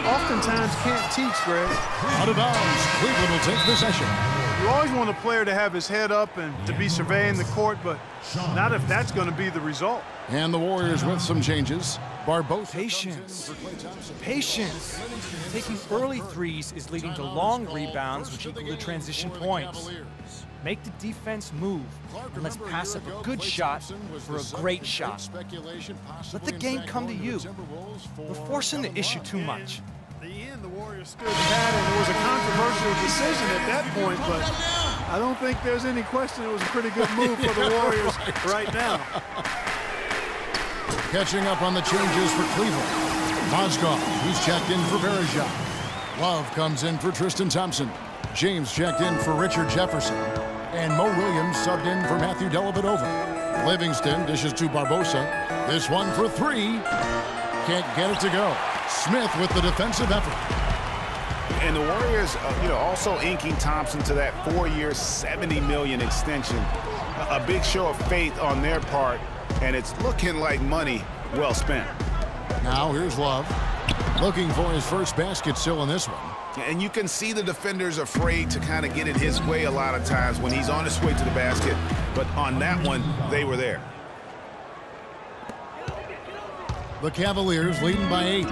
oftentimes can't teach, Greg. Out of bounds, Cleveland will take possession. You always want a player to have his head up and to be surveying the court, but not if that's going to be the result. And the Warriors with some changes. Barbosa. Patience. Taking early threes is leading to long rebounds, which equal to transition points. Make the defense move, and let's pass up a good shot for a great shot. Let the game come to you. We're forcing the issue too much. At the end, the Warriors stood pat, and it was a controversial decision at that point, but I don't think there's any question it was a pretty good move for the Warriors right now. Catching up on the changes for Cleveland. Mozgov, who's checked in for Berejau. Love comes in for Tristan Thompson. James checked in for Richard Jefferson. And Mo Williams subbed in for Matthew Dellavedova. Livingston dishes to Barbosa. This one for three. Can't get it to go. Smith with the defensive effort. And the Warriors, also inking Thompson to that 4-year, $70 million extension. A big show of faith on their part, and it's looking like money well spent. Now here's Love. Looking for his first basket still in this one. And you can see the defenders afraid to kind of get in his way a lot of times when he's on his way to the basket. But on that one, they were there. The Cavaliers leading by 8.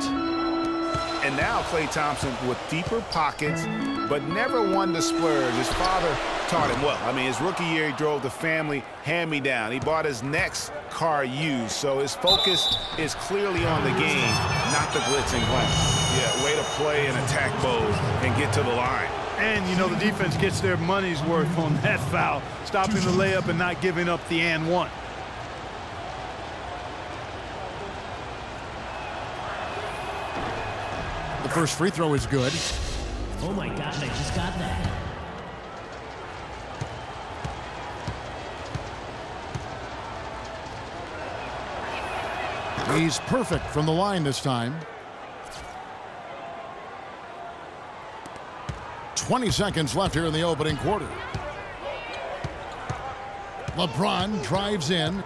And now Klay Thompson with deeper pockets, but never one to splurge. His father taught him well. I mean, his rookie year, he drove the family hand-me-down. He bought his next car used, so his focus is clearly on the game, not the glitz and glamour. Yeah, way to play and attack mode and get to the line. And, the defense gets their money's worth on that foul, stopping the layup and not giving up the and one. The first free throw is good. Oh my gosh, I just got that. He's perfect from the line this time. 20 seconds left here in the opening quarter. LeBron drives in.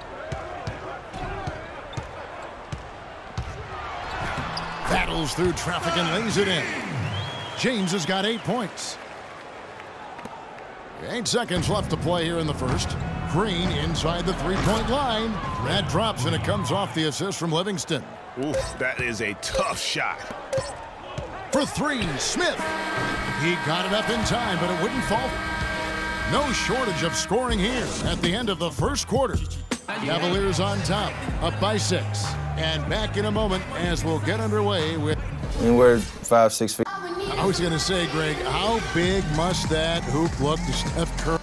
Battles through traffic and lays it in. James has got 8 points. 8 seconds left to play here in the first. Green inside the three-point line. That drops, and it comes off the assist from Livingston. Oof, that is a tough shot. For three, Smith. He got it up in time, but it wouldn't fall. No shortage of scoring here at the end of the first quarter. Cavaliers on top, up by 6. And back in a moment as we'll get underway with... Anywhere 5, 6 feet. I was going to say, Greg, how big must that hoop look to Steph Curry?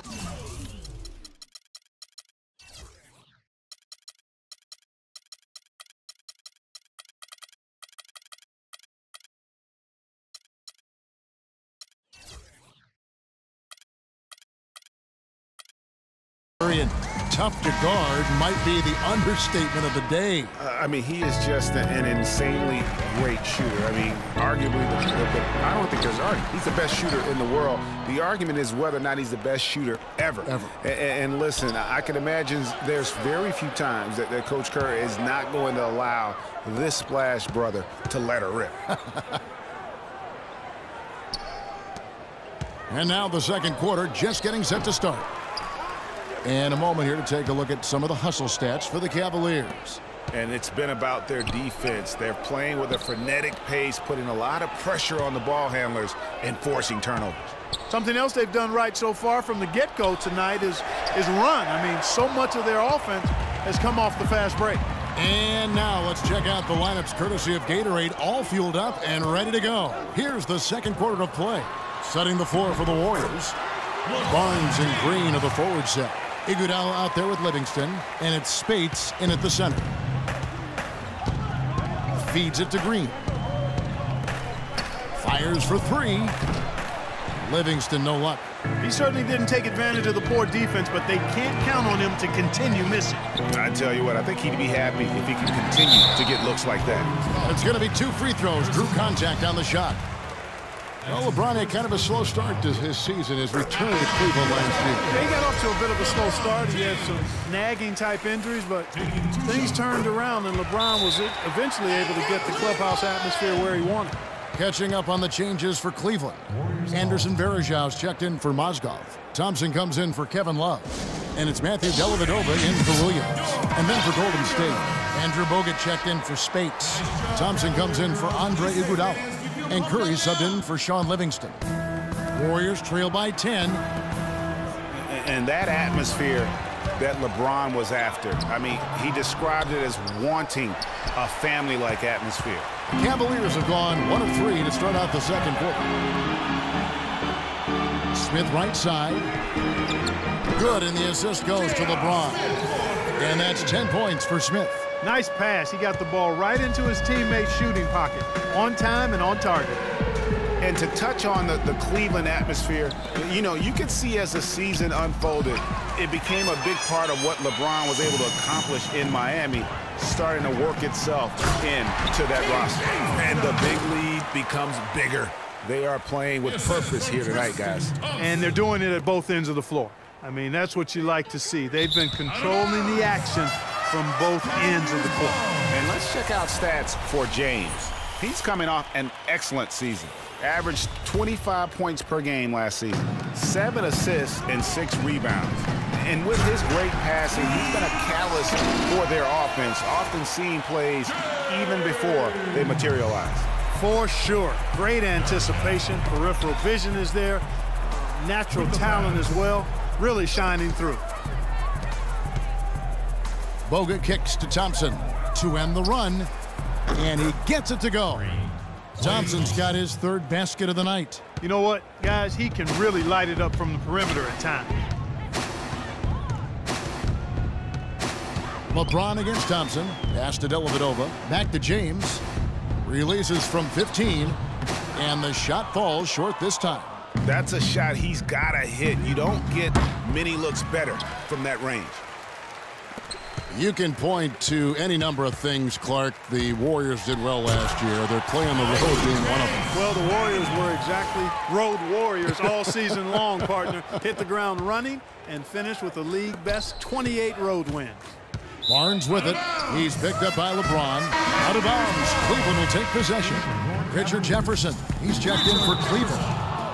And tough to guard might be the understatement of the day. I mean, he is just an insanely great shooter. I mean, arguably, I don't think there's an argument. He's the best shooter in the world. The argument is whether or not he's the best shooter ever. And listen, I can imagine there's very few times that Coach Kerr is not going to allow this splash brother to let her rip. And now the second quarter just getting set to start. And a moment here to take a look at some of the hustle stats for the Cavaliers. And it's been about their defense. They're playing with a frenetic pace, putting a lot of pressure on the ball handlers and forcing turnovers. Something else they've done right so far from the get-go tonight is run. I mean, so much of their offense has come off the fast break. And now let's check out the lineups courtesy of Gatorade, all fueled up and ready to go. Here's the second quarter of play. Setting the floor for the Warriors. Barnes and Green of the forward set. Iguodala out there with Livingston, and it's Spates in at the center. Feeds it to Green. Fires for three. Livingston, no luck. He certainly didn't take advantage of the poor defense, but they can't count on him to continue missing. I tell you what, I think he'd be happy if he can continue to get looks like that. It's going to be 2 free throws. Drew contact on the shot. Well, LeBron had kind of a slow start to his season, his return to Cleveland last year. He got off to a bit of a slow start. He had some nagging-type injuries, but things turned around, and LeBron was eventually able to get the clubhouse atmosphere where he wanted. Catching up on the changes for Cleveland. Anderson Varejau's checked in for Mozgov. Thompson comes in for Kevin Love. And it's Matthew Dellavedova in for Williams. And then for Golden State, Andrew Bogut checked in for Spates. Thompson comes in for Andre Iguodala. And Curry subbed in for Sean Livingston. Warriors trail by 10. And that atmosphere that LeBron was after, I mean, he described it as wanting a family-like atmosphere. The Cavaliers have gone 1 of 3 to start out the second quarter. Smith right side. Good, and the assist goes to LeBron. And that's 10 points for Smith. Nice pass. He got the ball right into his teammate's shooting pocket. On time and on target. And to touch on the Cleveland atmosphere, you know, you could see as the season unfolded, it became a big part of what LeBron was able to accomplish in Miami, starting to work itself into that roster. And the big lead becomes bigger. They are playing with purpose here tonight, guys. And they're doing it at both ends of the floor. I mean, that's what you like to see. They've been controlling the action from both ends of the court. And let's check out stats for James. He's coming off an excellent season. Averaged 25 points per game last season, 7 assists and 6 rebounds. And with his great passing, he's been a catalyst for their offense, often seeing plays even before they materialize. For sure. Great anticipation. Peripheral vision is there. Natural talent as well. Really shining through. Bogut kicks to Thompson to end the run. And he gets it to go. Thompson's got his 3rd basket of the night. You know what, guys? He can really light it up from the perimeter at times. LeBron against Thompson. Pass to Dellavedova. Back to James. Releases from 15. And the shot falls short this time. That's a shot he's got to hit. You don't get many looks better from that range. You can point to any number of things, Clark. The Warriors did well last year. They're playing the road being one of them. Well, the Warriors were exactly road warriors all season long, partner. Hit the ground running and finished with the league best 28 road wins. Barnes with it. He's picked up by LeBron. Out of bounds. Cleveland will take possession. Richard Jefferson. He's checked in for Cleveland.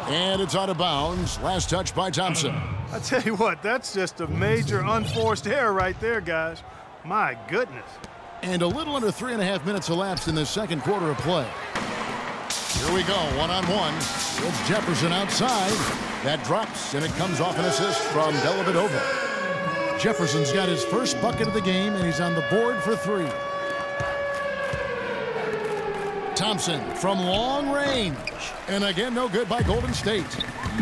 And it's out of bounds. Last touch by Thompson. I tell you what, that's just a major unforced error right there, guys. My goodness. And a little under 3.5 minutes elapsed in the second quarter of play. Here we go, one-on-one. It's Jefferson outside. That drops, and it comes off an assist from Dellavedova. Jefferson's got his first bucket of the game, and he's on the board for 3. Thompson from long range. And again, no good by Golden State.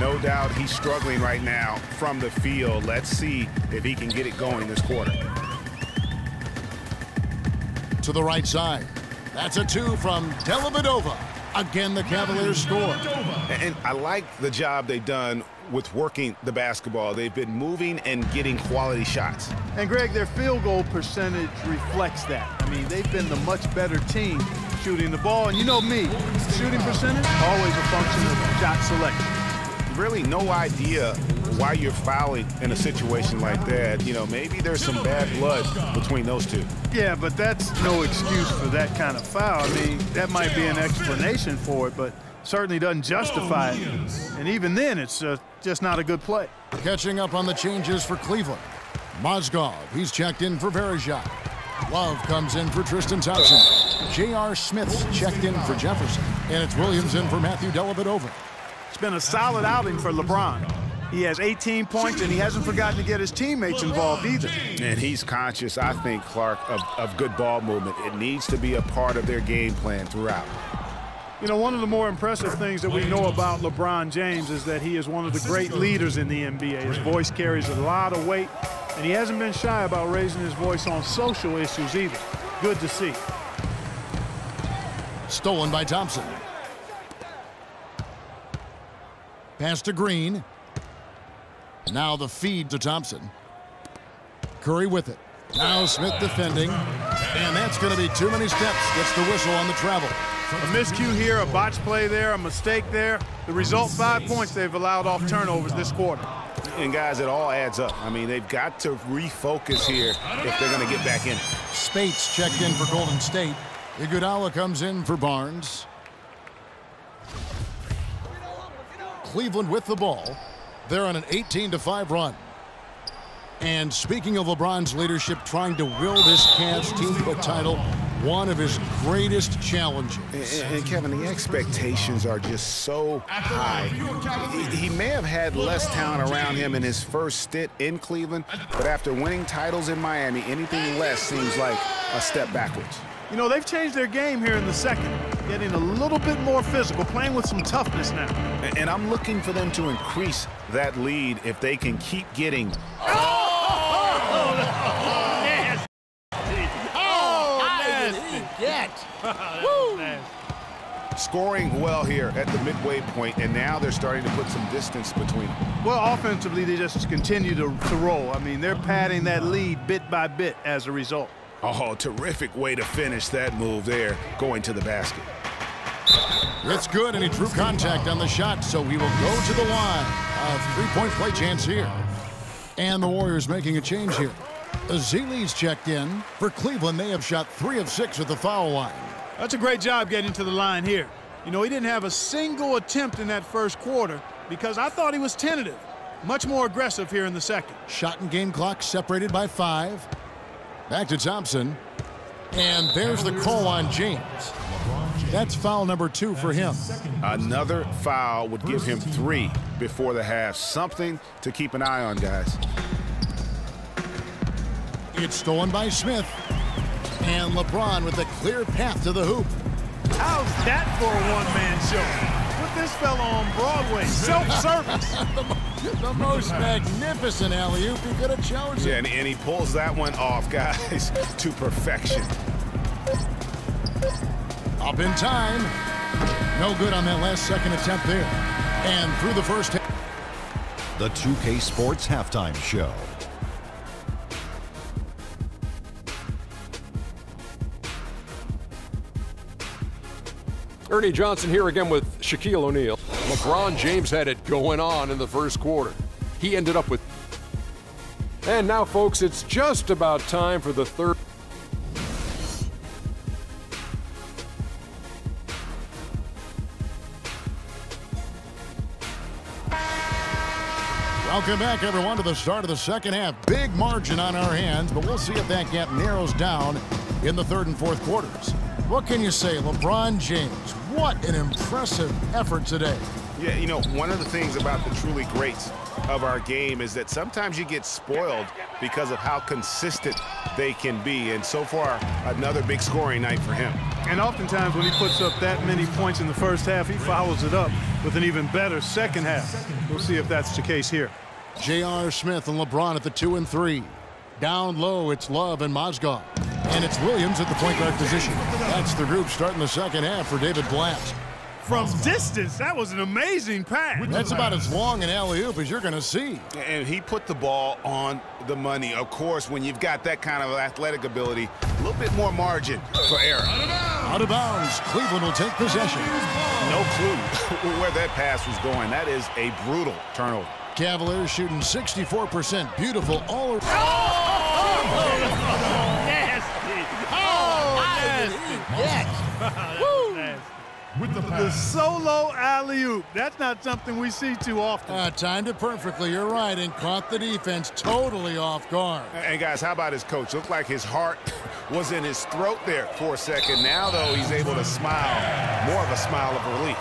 No doubt he's struggling right now from the field. Let's see if he can get it going this quarter. To the right side. That's a 2 from Dellavedova. Again, the Cavaliers score. And I like the job they've done with working the basketball. They've been moving and getting quality shots. And, Greg, their field goal percentage reflects that. I mean, they've been the much better team shooting the ball. And you know me, shooting percentage, always a function of shot selection. Really no idea why you're fouling in a situation like that. You know, maybe there's some bad blood between those two. Yeah, but that's no excuse for that kind of foul. I mean, that might be an explanation for it, but certainly doesn't justify it. And even then, it's just not a good play. Catching up on the changes for Cleveland. Mozgov, he's checked in for Varejau's. Love comes in for Tristan Thompson. J.R. Smith's checked in for Jefferson. And it's Williams in for Matthew Dellavedova. It's been a solid outing for LeBron. He has 18 points, and he hasn't forgotten to get his teammates involved either. And he's conscious, I think, Clark, of good ball movement. It needs to be a part of their game plan throughout. You know, one of the more impressive things that we know about LeBron James is that he is one of the great leaders in the NBA. His voice carries a lot of weight, and he hasn't been shy about raising his voice on social issues either. Good to see. Stolen by Thompson. Pass to Green. Now the feed to Thompson. Curry with it. Now Smith defending. And that's going to be too many steps. Gets the whistle on the travel. A miscue here, a botch play there, a mistake there. The result, 5 points they've allowed off turnovers this quarter. And, guys, it all adds up. I mean, they've got to refocus here if they're going to get back in. Spates checked in for Golden State. Iguodala comes in for Barnes. Cleveland with the ball. They're on an 18-5 run. And speaking of LeBron's leadership, trying to will this Cavs team to a title, one of his greatest challenges. And Kevin, the expectations are just so high. He may have had less talent around him in his first stint in Cleveland, but after winning titles in Miami, anything less seems like a step backwards. You know, they've changed their game here in the second, getting a little bit more physical, playing with some toughness now. And I'm looking for them to increase that lead if they can keep getting... Scoring well here at the midway point, and now they're starting to put some distance between them. Well, offensively, they just continue to roll. I mean, they're padding that lead bit by bit as a result. Oh, terrific way to finish that move there, going to the basket. It's good, and he drew contact on the shot, so he will go to the line. A three-point play chance here. And the Warriors making a change here. Azili's checked in. For Cleveland, they have shot 3 of 6 at the foul line. That's a great job getting to the line here. You know, he didn't have a single attempt in that first quarter because I thought he was tentative. Much more aggressive here in the second. Shot and game clock separated by 5. Back to Thompson. And there's the call on James. That's foul number 2 for him. Another foul would give him 3 before the half. Something to keep an eye on, guys. It's stolen by Smith. And LeBron with a clear path to the hoop. How's that for a one-man show? Put this fella on Broadway. Self-service. the most magnificent alley-oop he could have chosen. Yeah, and he pulls that one off, guys, to perfection. Up in time. No good on that last second attempt there. And through the first. The 2K Sports Halftime Show. Ernie Johnson here again with Shaquille O'Neal. LeBron James had it going on in the first quarter. He ended up with... And now, folks, it's just about time for the third... Welcome back, everyone, to the start of the second half. Big margin on our hands, but we'll see if that gap narrows down in the third and fourth quarters. What can you say, LeBron James? What an impressive effort today. Yeah, you know, one of the things about the truly greats of our game is that sometimes you get spoiled because of how consistent they can be. And so far, another big scoring night for him. And oftentimes when he puts up that many points in the first half, he follows it up with an even better second half. We'll see if that's the case here. J.R. Smith and LeBron at the 2 and 3. Down low, it's Love and Mozgov. And it's Williams at the point guard position. That's the group starting the second half for David Blatt. From distance, that was an amazing pass. That's about as long an alley-oop as you're going to see. And he put the ball on the money. Of course, when you've got that kind of athletic ability, a little bit more margin for error. Out of bounds. Cleveland will take possession. No clue where that pass was going. That is a brutal turnover. Cavaliers shooting 64%. Beautiful all around. Nasty. With the solo alley-oop. That's not something we see too often. Timed it perfectly. You're right. And caught the defense totally off guard. And guys, how about his coach? Looked like his heart was in his throat there for a second. Now, though, he's able to smile. More of a smile of relief.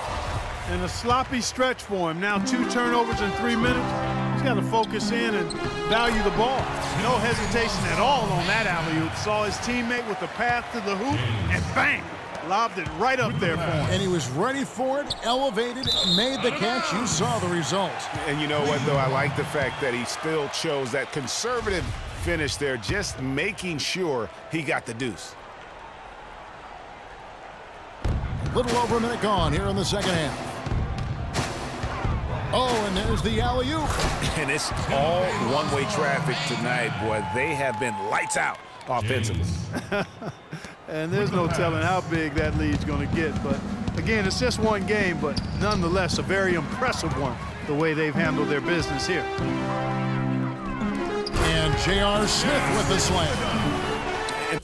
And a sloppy stretch for him. Now 2 turnovers in 3 minutes. He's got to focus in and value the ball. No hesitation at all on that alley-oop. Saw his teammate with the path to the hoop, and bang! Lobbed it right up there for him. And he was ready for it, elevated, made the catch. You saw the result. And you know what, though? I like the fact that he still chose that conservative finish there, just making sure he got the deuce. A little over a minute gone here in the second half. Oh, and there's the alley-oop. And it's all one-way traffic tonight, boy. They have been lights out offensively. And there's no telling how big that lead's going to get. But, again, it's just one game, but nonetheless a very impressive one, the way they've handled their business here. And J.R. Smith with the slam.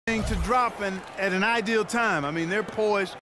To drop and at an ideal time. I mean, they're poised